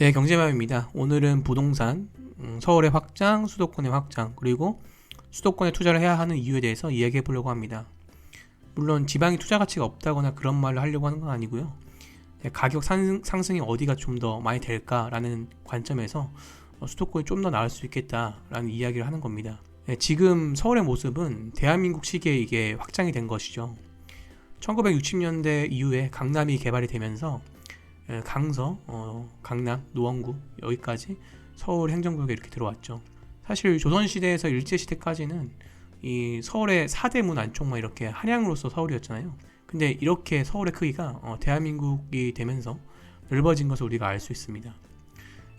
네, 경제마입니다. 오늘은 부동산, 서울의 확장, 수도권의 확장, 그리고 수도권에 투자를 해야 하는 이유에 대해서 이야기해 보려고 합니다. 물론 지방이 투자 가치가 없다거나 그런 말을 하려고 하는 건 아니고요. 가격 상승이 어디가 좀 더 많이 될까라는 관점에서 수도권이 좀 더 나을 수 있겠다라는 이야기를 하는 겁니다. 지금 서울의 모습은 대한민국 시기에 이게 확장이 된 것이죠. 1960년대 이후에 강남이 개발이 되면서 강서, 강남, 노원구 여기까지 서울 행정구역에 이렇게 들어왔죠. 사실 조선시대에서 일제시대까지는 이 서울의 4대 문 안쪽만 이렇게 한양으로서 서울이었잖아요. 근데 이렇게 서울의 크기가 대한민국이 되면서 넓어진 것을 우리가 알 수 있습니다.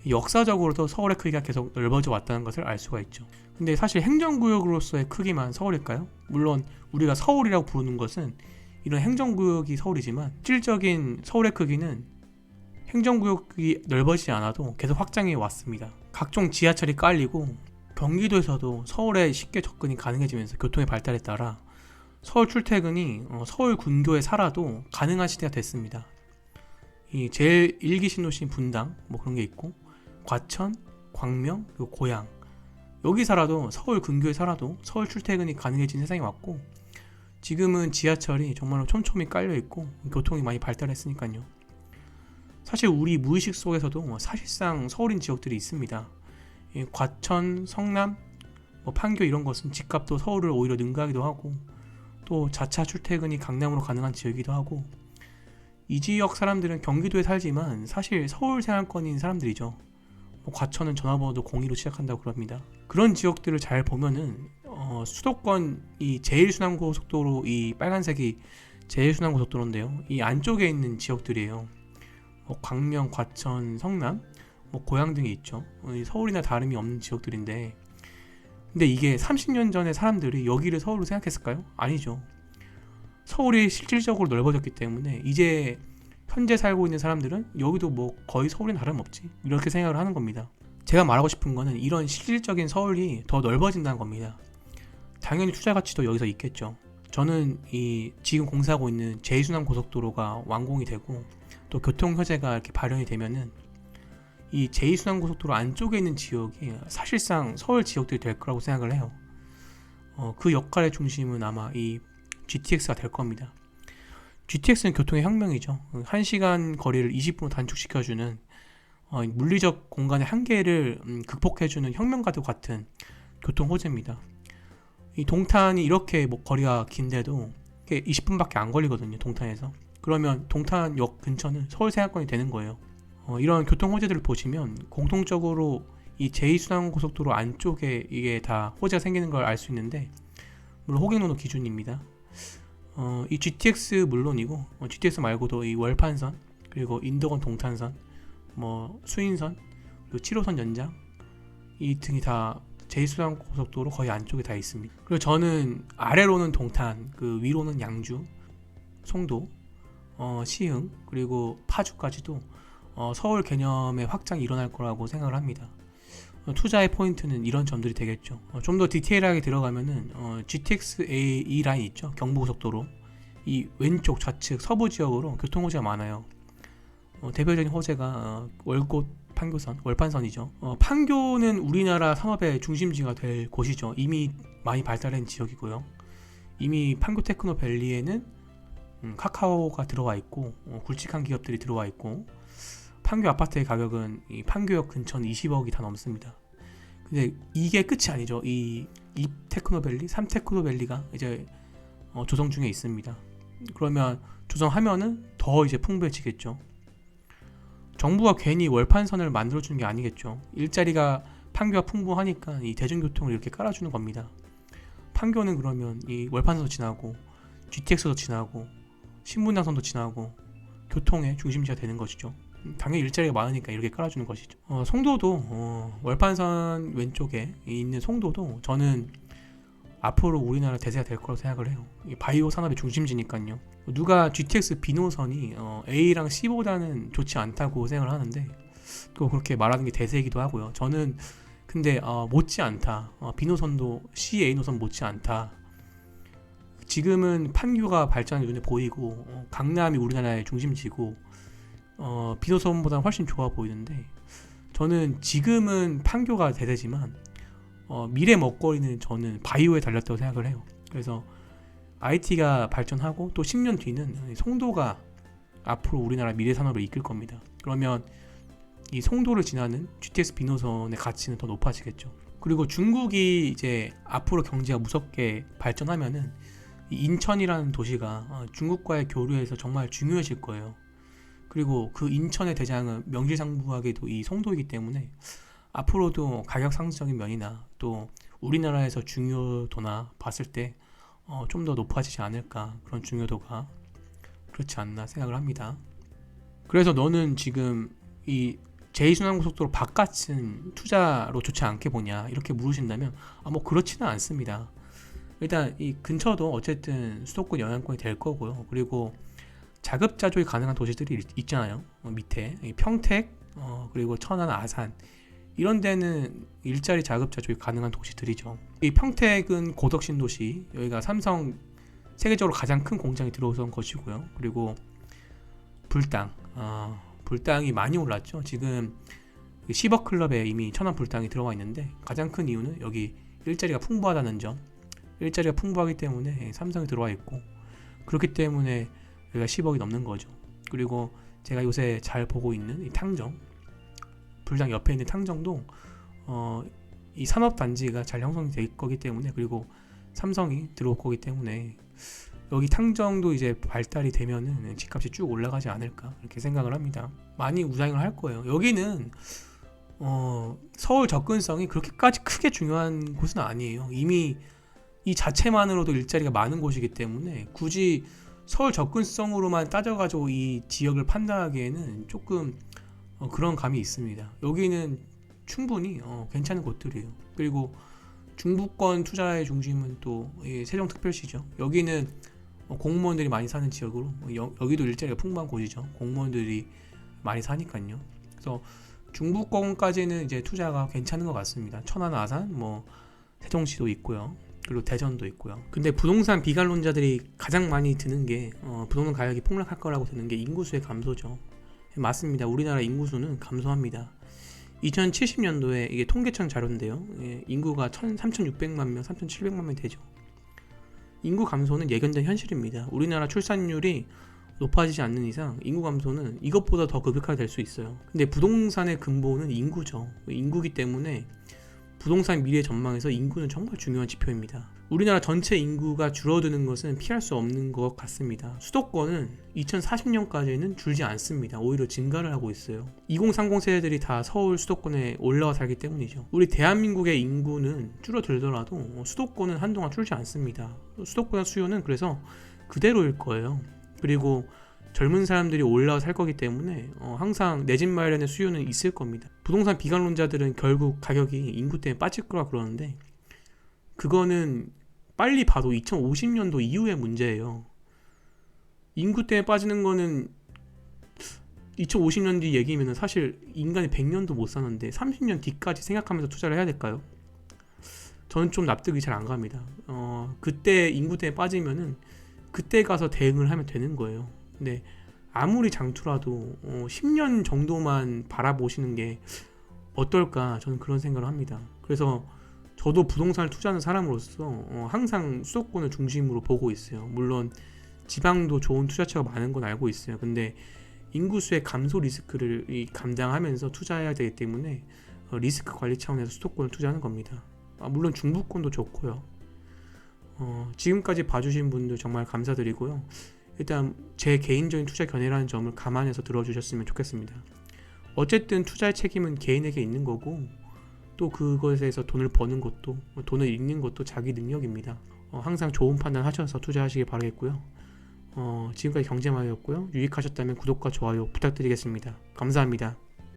역사적으로도 서울의 크기가 계속 넓어져 왔다는 것을 알 수가 있죠. 근데 사실 행정구역으로서의 크기만 서울일까요? 물론 우리가 서울이라고 부르는 것은 이런 행정구역이 서울이지만 실질적인 서울의 크기는 행정구역이 넓어지지 않아도 계속 확장해 왔습니다. 각종 지하철이 깔리고 경기도에서도 서울에 쉽게 접근이 가능해지면서 교통의 발달에 따라 서울 출퇴근이 서울 근교에 살아도 가능한 시대가 됐습니다. 이 제일 1기 신도시인 분당 뭐 그런 게 있고 과천, 광명, 그리고 고양 여기 살아도 서울 근교에 살아도 서울 출퇴근이 가능해진 세상이 왔고 지금은 지하철이 정말로 촘촘히 깔려 있고 교통이 많이 발달했으니까요. 사실 우리 무의식 속에서도 사실상 서울인 지역들이 있습니다. 과천, 성남, 판교 이런 것은 집값도 서울을 오히려 능가하기도 하고 또 자차 출퇴근이 강남으로 가능한 지역이기도 하고 이 지역 사람들은 경기도에 살지만 사실 서울 생활권인 사람들이죠. 과천은 전화번호도 02로 시작한다고 그럽니다. 그런 지역들을 잘 보면은 수도권 이 제일순환고속도로 이 빨간색이 제일순환고속도로인데요. 이 안쪽에 있는 지역들이에요. 광명, 과천, 성남, 고양 등이 있죠. 서울이나 다름이 없는 지역들인데 근데 이게 30년 전에 사람들이 여기를 서울로 생각했을까요? 아니죠. 서울이 실질적으로 넓어졌기 때문에 이제 현재 살고 있는 사람들은 여기도 거의 서울이나 다름없지 이렇게 생각을 하는 겁니다. 제가 말하고 싶은 거는 이런 실질적인 서울이 더 넓어진다는 겁니다. 당연히 투자 가치도 여기서 있겠죠. 저는 이 지금 공사하고 있는 제2순환고속도로가 완공이 되고 또 교통효제가 이렇게 발현이 되면은 이 제2순환고속도로 안쪽에 있는 지역이 사실상 서울 지역들이 될 거라고 생각을 해요. 그 역할의 중심은 아마 이 GTX가 될 겁니다. GTX는 교통의 혁명이죠. 1시간 거리를 20분으로 단축시켜주는 물리적 공간의 한계를 극복해주는 혁명과도 같은 교통 호재입니다. 이 동탄이 이렇게 거리가 긴데도 20분밖에 안 걸리거든요. 동탄에서. 그러면 동탄역 근처는 서울 생활권이 되는 거예요. 이런 교통 호재들을 보시면 공통적으로 이 제2순환고속도로 안쪽에 이게 다 호재가 생기는 걸 알 수 있는데 물론 호갱노노 기준입니다. 이 GTX 물론이고 GTX 말고도 이 월판선 그리고 인도건 동탄선 수인선 그리고 7호선 연장 이 등이 다 제2순환고속도로 거의 안쪽에 다 있습니다. 그리고 저는 아래로는 동탄 그 위로는 양주 송도 시흥 그리고 파주까지도 서울 개념의 확장이 일어날 거라고 생각을 합니다. 투자의 포인트는 이런 점들이 되겠죠. 좀 더 디테일하게 들어가면은 GTX A2 라인 있죠. 경부고속도로 이 왼쪽 좌측 서부 지역으로 교통 호재가 많아요. 대표적인 호재가 월곶 판교선, 월판선이죠. 판교는 우리나라 산업의 중심지가 될 곳이죠. 이미 많이 발달한 지역이고요. 이미 판교 테크노밸리에는 카카오가 들어와 있고 굵직한 기업들이 들어와 있고 판교 아파트의 가격은 이 판교역 근처는 20억이 다 넘습니다. 근데 이게 끝이 아니죠. 이 2테크노밸리, 3테크노밸리가 이제 조성 중에 있습니다. 그러면 조성하면은 더 이제 풍부해지겠죠. 정부가 괜히 월판선을 만들어주는 게 아니겠죠. 일자리가 판교가 풍부하니까 이 대중교통을 이렇게 깔아주는 겁니다. 판교는 그러면 이 월판선도 지나고 GTX도 지나고 신분당선도 지나고 교통의 중심지가 되는 것이죠. 당연히 일자리가 많으니까 이렇게 깔아주는 것이죠. 송도도 월판선 왼쪽에 있는 송도도 저는 앞으로 우리나라 대세가 될 거라고 생각을 해요. 바이오 산업의 중심지니까요. 누가 GTX B노선이 A랑 C보다는 좋지 않다고 생각을 하는데 또 그렇게 말하는 게 대세이기도 하고요. 저는 근데 못지않다. B노선도 C, A노선 못지않다. 지금은 판교가 발전이 눈에 보이고 강남이 우리나라의 중심지고 B노선보다 훨씬 좋아 보이는데 저는 지금은 판교가 대세지만 미래 먹거리는 저는 바이오에 달렸다고 생각을 해요. 그래서 IT가 발전하고 또 10년 뒤는 송도가 앞으로 우리나라 미래 산업을 이끌 겁니다. 그러면 이 송도를 지나는 GTX 비노선의 가치는 더 높아지겠죠. 그리고 중국이 이제 앞으로 경제가 무섭게 발전하면은 이 인천이라는 도시가 중국과의 교류에서 정말 중요해질 거예요. 그리고 그 인천의 대장은 명실상부하게도 이 송도이기 때문에 앞으로도 가격 상승적인 면이나 또 우리나라에서 중요도나 봤을 때 좀 더 높아지지 않을까, 그런 중요도가 그렇지 않나 생각을 합니다. 그래서 너는 지금 이 제2순환고속도로 바깥은 투자로 좋지 않게 보냐 이렇게 물으신다면 뭐 그렇지는 않습니다. 일단 이 근처도 어쨌든 수도권 영향권이 될 거고요. 그리고 자급자족이 가능한 도시들이 있잖아요. 밑에 평택, 그리고 천안, 아산 이런 데는 일자리 자급자족이 가능한 도시들이죠. 이 평택은 고덕신도시, 여기가 삼성 세계적으로 가장 큰 공장이 들어선 것이고요. 그리고 불당이 많이 올랐죠. 지금 10억 클럽에 이미 천안 불당이 들어와 있는데 가장 큰 이유는 여기 일자리가 풍부하다는 점. 일자리가 풍부하기 때문에 삼성이 들어와 있고, 그렇기 때문에 여기가 10억이 넘는 거죠. 그리고 제가 요새 잘 보고 있는 이 탕정, 불당 옆에 있는 탕정도 이 산업단지가 잘 형성이 될 거기 때문에, 그리고 삼성이 들어올 거기 때문에 여기 탕정도 이제 발달이 되면은 집값이 쭉 올라가지 않을까 이렇게 생각을 합니다. 많이 우상을 할 거예요. 여기는 서울 접근성이 그렇게까지 크게 중요한 곳은 아니에요. 이미 이 자체만으로도 일자리가 많은 곳이기 때문에 굳이 서울 접근성으로만 따져가지고 이 지역을 판단하기에는 조금 그런 감이 있습니다. 여기는 충분히 괜찮은 곳들이에요. 그리고 중부권 투자의 중심은 또 세종특별시죠. 여기는 공무원들이 많이 사는 지역으로 여기도 일자리가 풍부한 곳이죠. 공무원들이 많이 사니까요. 그래서 중부권까지는 이제 투자가 괜찮은 것 같습니다. 천안, 아산, 세종시도 있고요. 그리고 대전도 있고요. 근데 부동산 비관론자들이 가장 많이 드는 게 부동산 가격이 폭락할 거라고 드는 게 인구수의 감소죠. 맞습니다. 우리나라 인구수는 감소합니다. 2070년도에 이게 통계청 자료인데요. 인구가 3,600만 명, 3,700만 명 되죠. 인구 감소는 예견된 현실입니다. 우리나라 출산율이 높아지지 않는 이상 인구 감소는 이것보다 더 급격하게 될 수 있어요. 근데 부동산의 근본은 인구죠. 인구기 때문에 부동산 미래 전망에서 인구는 정말 중요한 지표입니다. 우리나라 전체 인구가 줄어드는 것은 피할 수 없는 것 같습니다. 수도권은 2040년까지는 줄지 않습니다. 오히려 증가를 하고 있어요. 2030 세대들이 다 서울 수도권에 올라와 살기 때문이죠. 우리 대한민국의 인구는 줄어들더라도 수도권은 한동안 줄지 않습니다. 수도권의 수요는 그래서 그대로일 거예요. 그리고 젊은 사람들이 올라와 살 거기 때문에 항상 내 집 마련의 수요는 있을 겁니다. 부동산 비관론자들은 결국 가격이 인구 때문에 빠질 거라 그러는데, 그거는 빨리 봐도 2050년도 이후의 문제예요. 인구 때문에 빠지는 거는 2050년 뒤 얘기면 사실 인간이 100년도 못 사는데 30년 뒤까지 생각하면서 투자를 해야 될까요? 저는 좀 납득이 잘 안 갑니다. 그때 인구 때문에 빠지면은 그때 가서 대응을 하면 되는 거예요. 근데 아무리 장투라도 10년 정도만 바라보시는 게 어떨까, 저는 그런 생각을 합니다. 그래서 저도 부동산을 투자하는 사람으로서 항상 수도권을 중심으로 보고 있어요. 물론 지방도 좋은 투자처가 많은 건 알고 있어요. 근데 인구수의 감소 리스크를 감당하면서 투자해야 되기 때문에 리스크 관리 차원에서 수도권을 투자하는 겁니다. 물론 중부권도 좋고요. 지금까지 봐주신 분들 정말 감사드리고요. 일단 제 개인적인 투자 견해라는 점을 감안해서 들어주셨으면 좋겠습니다. 어쨌든 투자의 책임은 개인에게 있는 거고, 또 그것에서 돈을 버는 것도, 돈을 잃는 것도 자기 능력입니다. 항상 좋은 판단 하셔서 투자하시길 바라겠고요. 지금까지 경제마이였고요. 유익하셨다면 구독과 좋아요 부탁드리겠습니다. 감사합니다.